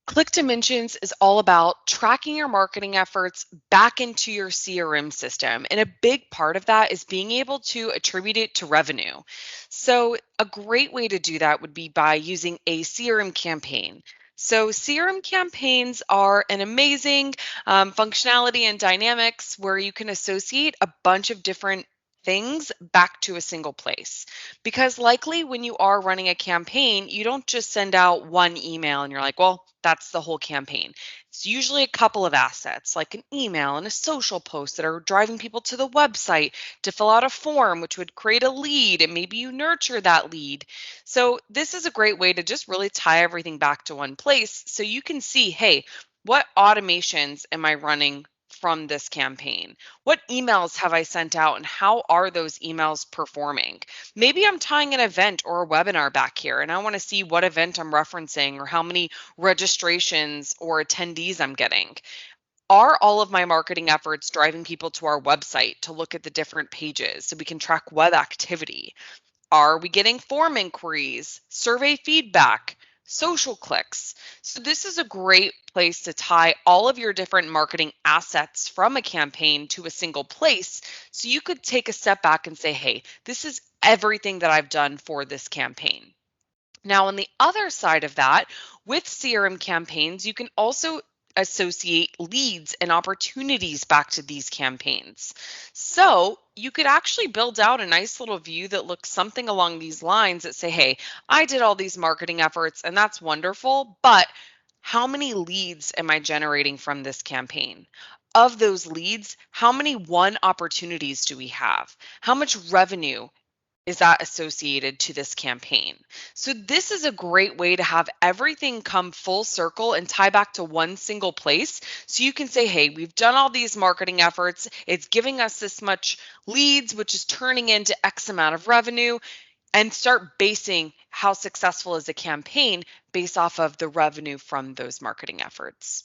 ClickDimensions is all about tracking your marketing efforts back into your CRM system. And a big part of that is being able to attribute it to revenue. So, a great way to do that would be by using a CRM campaign. So, CRM campaigns are an amazing functionality and dynamics where you can associate a bunch of different things back to a single place. Because likely when you are running a campaign, you don't just send out one email and you're like, well, that's the whole campaign. It's usually a couple of assets, like an email and a social post that are driving people to the website to fill out a form, which would create a lead, and maybe you nurture that lead. So, this is a great way to just really tie everything back to one place so you can see, hey, what automations am I running from this campaign? What emails have I sent out and how are those emails performing? Maybe I'm tying an event or a webinar back here and I want to see what event I'm referencing or how many registrations or attendees I'm getting. Are all of my marketing efforts driving people to our website to look at the different pages so we can track web activity? Are we getting form inquiries, survey feedback, social clicks? So, this is a great place to tie all of your different marketing assets from a campaign to a single place. So, you could take a step back and say, hey, this is everything that I've done for this campaign. Now, on the other side of that, with CRM campaigns, you can also associate leads and opportunities back to these campaigns. So you could actually build out a nice little view that looks something along these lines that say, hey, I did all these marketing efforts and that's wonderful, but how many leads am I generating from this campaign? Of those leads, how many one opportunities do we have? How much revenue is that associated to this campaign? So, this is a great way to have everything come full circle and tie back to one single place. So, you can say, hey, we've done all these marketing efforts. It's giving us this much leads, which is turning into X amount of revenue, and start basing how successful is a campaign based off of the revenue from those marketing efforts.